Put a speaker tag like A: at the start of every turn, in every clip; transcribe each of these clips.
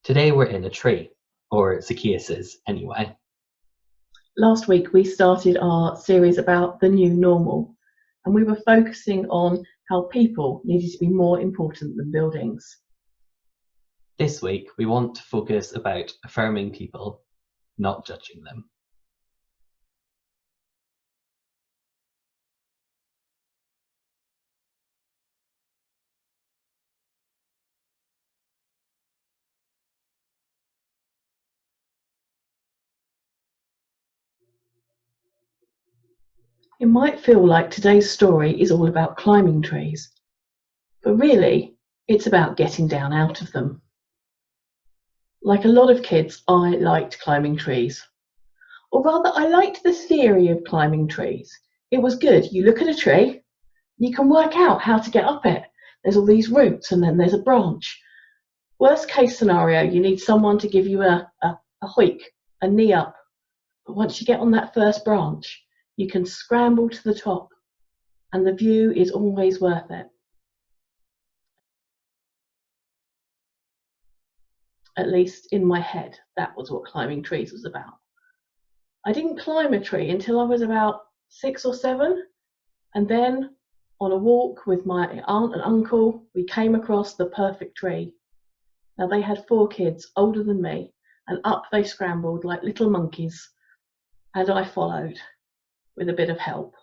A: Today we're in a tree, or Zacchaeus's anyway.
B: Last week we started our series about the new normal, and we were focusing on how people needed to be more important than buildings.
A: This week we want to focus about affirming people, not judging them.
B: It might feel like today's story is all about climbing trees, but really it's about getting down out of them. Like a lot of kids, I liked climbing trees. Or rather, I liked the theory of climbing trees. It was good. You look at a tree, you can work out how to get up it. There's all these roots and then there's a branch. Worst case scenario, you need someone to give you a hoik, a knee up. But once you get on that first branch, you can scramble to the top, and the view is always worth it. At least in my head, that was what climbing trees was about. I didn't climb a tree until I was about 6 or 7, and then on a walk with my aunt and uncle, we came across the perfect tree. Now they had 4 kids older than me, and up they scrambled like little monkeys, and I followed with a bit of help.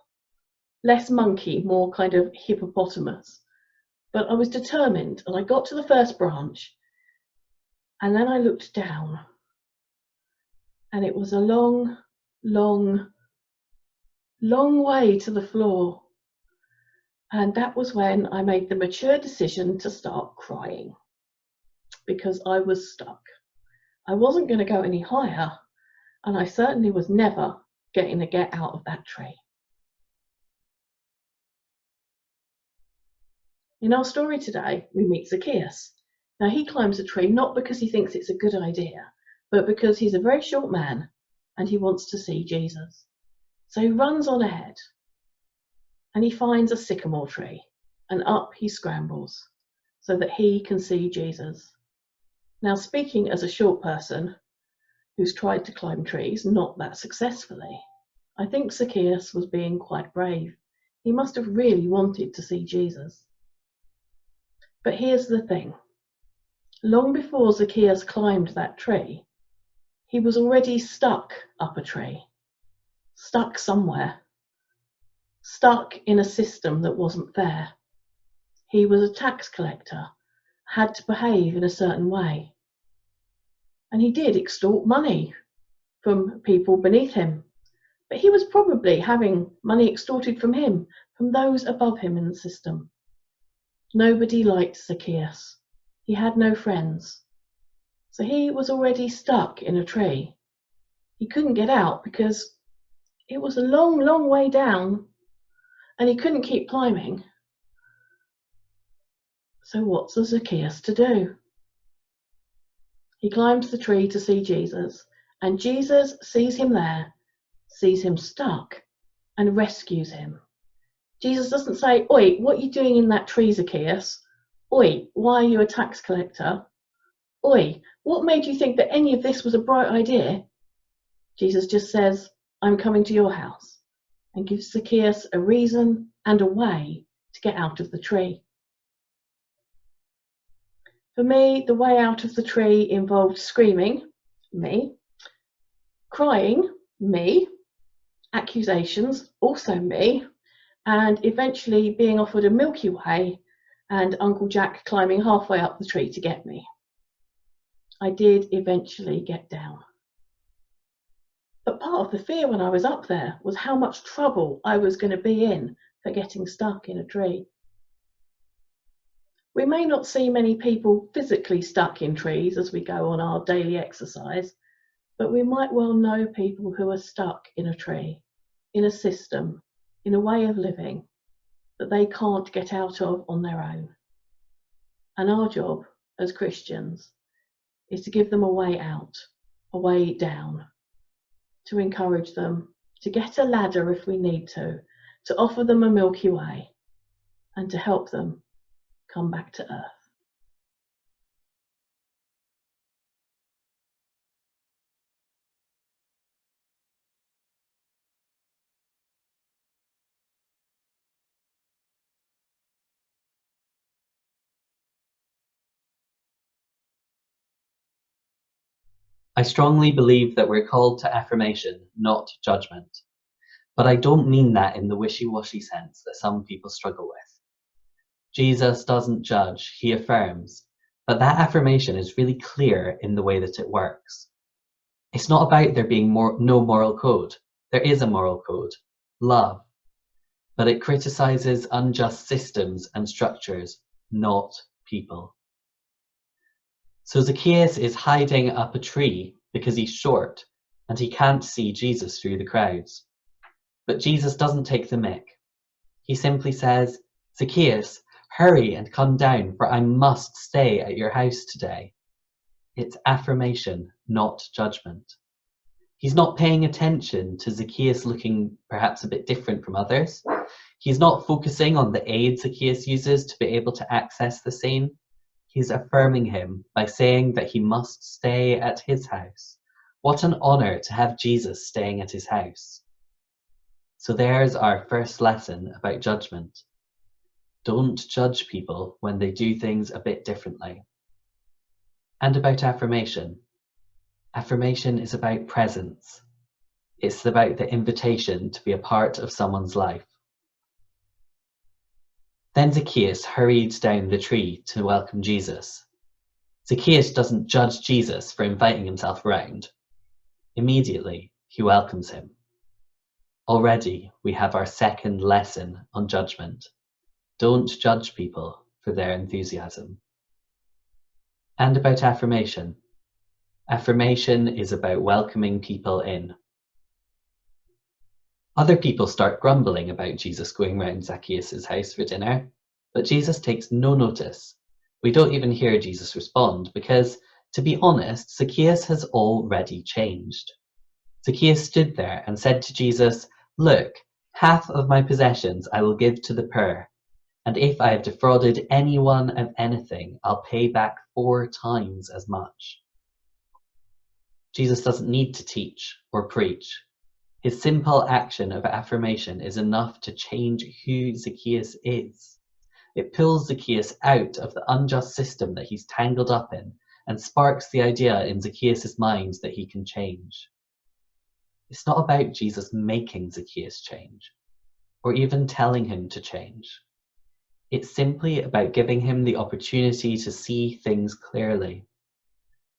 B: Less monkey, more kind of hippopotamus. But I was determined, and I got to the first branch, and then I looked down, and it was a long, long, long way to the floor. And that was when I made the mature decision to start crying, because I was stuck. I wasn't going to go any higher, and I certainly was never getting to get out of that tree. In our story today, we meet Zacchaeus. Now he climbs a tree not because he thinks it's a good idea, but because he's a very short man and he wants to see Jesus. So he runs on ahead and he finds a sycamore tree, and up he scrambles so that he can see Jesus. Now, speaking as a short person who's tried to climb trees, not that successfully, I think Zacchaeus was being quite brave. He must have really wanted to see Jesus. But here's the thing. Long before Zacchaeus climbed that tree, he was already stuck up a tree, stuck somewhere, stuck in a system that wasn't fair. He was a tax collector, had to behave in a certain way. And he did extort money from people beneath him. But he was probably having money extorted from him, from those above him in the system. Nobody liked Zacchaeus. He had no friends. So he was already stuck in a tree. He couldn't get out because it was a long, long way down and he couldn't keep climbing. So what's a Zacchaeus to do? He climbs the tree to see Jesus, and Jesus sees him there, sees him stuck, and rescues him. Jesus doesn't say, "Oi, what are you doing in that tree, Zacchaeus? Oi, why are you a tax collector? Oi, what made you think that any of this was a bright idea?" Jesus just says, "I'm coming to your house," and gives Zacchaeus a reason and a way to get out of the tree. For me, the way out of the tree involved screaming, me, crying, me, accusations, also me, and eventually being offered a Milky Way and Uncle Jack climbing halfway up the tree to get me. I did eventually get down. But part of the fear when I was up there was how much trouble I was going to be in for getting stuck in a tree. We may not see many people physically stuck in trees as we go on our daily exercise, but we might well know people who are stuck in a tree, in a system, in a way of living that they can't get out of on their own. And our job as Christians is to give them a way out, a way down, to encourage them, to get a ladder if we need to offer them a Milky Way, and to help them come back to earth.
A: I strongly believe that we're called to affirmation, not judgment. But I don't mean that in the wishy-washy sense that some people struggle with. Jesus doesn't judge, he affirms. But that affirmation is really clear in the way that it works. It's not about there being no moral code. There is a moral code, love. But it criticizes unjust systems and structures, not people. So Zacchaeus is hiding up a tree because he's short and he can't see Jesus through the crowds. But Jesus doesn't take the mick. He simply says, Zacchaeus, hurry and come down, for I must stay at your house today. It's affirmation, not judgment. He's not paying attention to Zacchaeus looking perhaps a bit different from others. He's not focusing on the aid Zacchaeus uses to be able to access the scene. He's affirming him by saying that he must stay at his house. What an honor to have Jesus staying at his house. So there's our first lesson about judgment. Don't judge people when they do things a bit differently. And about affirmation. Affirmation is about presence. It's about the invitation to be a part of someone's life. Then Zacchaeus hurried down the tree to welcome Jesus. Zacchaeus doesn't judge Jesus for inviting himself around. Immediately, he welcomes him. Already, we have our second lesson on judgment. Don't judge people for their enthusiasm. And about affirmation. Affirmation is about welcoming people in. Other people start grumbling about Jesus going round Zacchaeus' house for dinner, but Jesus takes no notice. We don't even hear Jesus respond because, to be honest, Zacchaeus has already changed. Zacchaeus stood there and said to Jesus, Look, half of my possessions I will give to the poor, and if I have defrauded anyone of anything, I'll pay back 4 times as much. Jesus doesn't need to teach or preach. His simple action of affirmation is enough to change who Zacchaeus is. It pulls Zacchaeus out of the unjust system that he's tangled up in and sparks the idea in Zacchaeus' mind that he can change. It's not about Jesus making Zacchaeus change, or even telling him to change. It's simply about giving him the opportunity to see things clearly,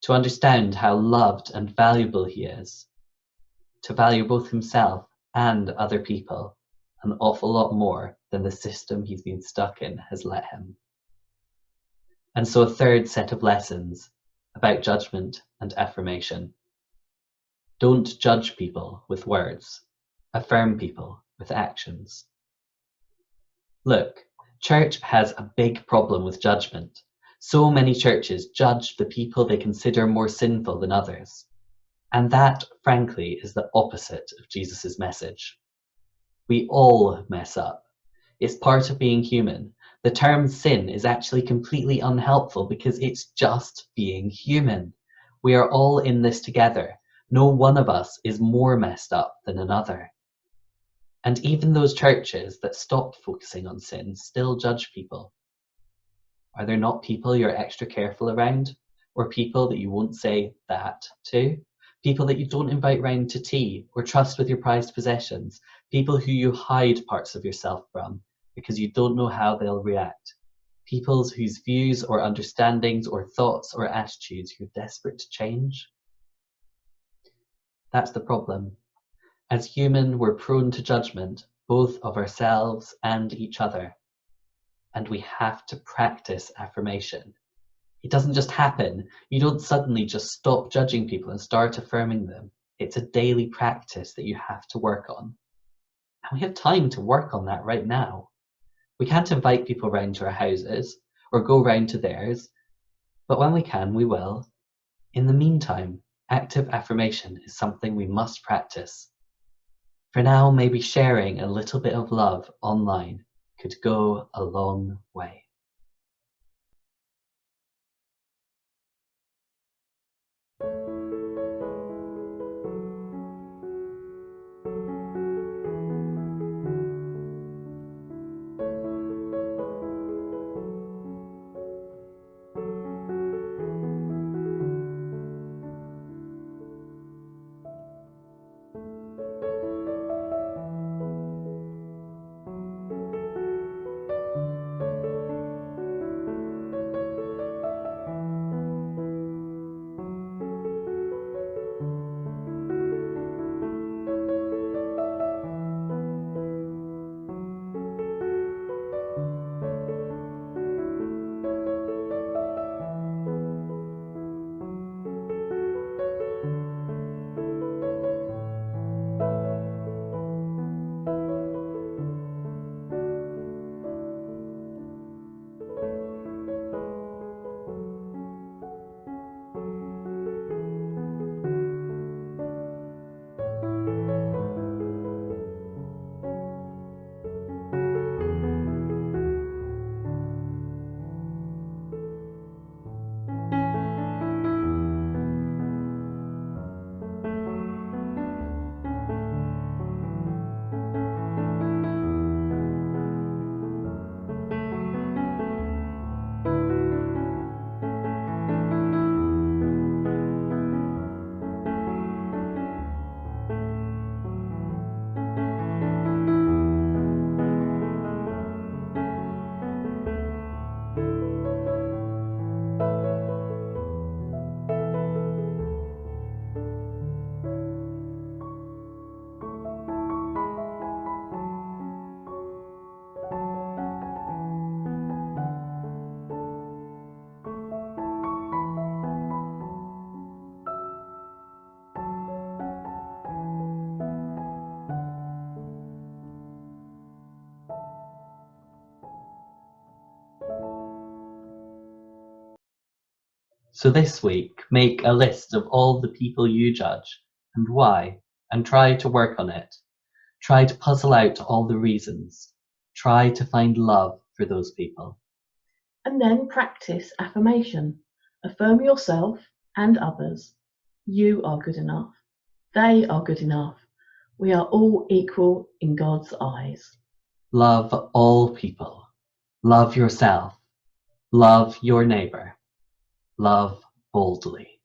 A: to understand how loved and valuable he is, to value both himself and other people an awful lot more than the system he's been stuck in has let him. And so a third set of lessons about judgment and affirmation. Don't judge people with words. Affirm people with actions. Look, church has a big problem with judgment. So many churches judge the people they consider more sinful than others. And that, frankly, is the opposite of Jesus' message. We all mess up. It's part of being human. The term sin is actually completely unhelpful because it's just being human. We are all in this together. No one of us is more messed up than another. And even those churches that stopped focusing on sin still judge people. Are there not people you're extra careful around? Or people that you won't say that to? People that you don't invite round to tea or trust with your prized possessions? People who you hide parts of yourself from because you don't know how they'll react? People whose views or understandings or thoughts or attitudes you're desperate to change? That's the problem. As human, we're prone to judgment, both of ourselves and each other. And we have to practice affirmation. It doesn't just happen. You don't suddenly just stop judging people and start affirming them. It's a daily practice that you have to work on. And we have time to work on that right now. We can't invite people round to our houses or go round to theirs, but when we can, we will. In the meantime, active affirmation is something we must practice. For now, maybe sharing a little bit of love online could go a long way. So this week, make a list of all the people you judge and why, and try to work on it. Try to puzzle out all the reasons. Try to find love for those people.
B: And then practice affirmation. Affirm yourself and others. You are good enough. They are good enough. We are all equal in God's eyes.
A: Love all people. Love yourself. Love your neighbour. Love boldly.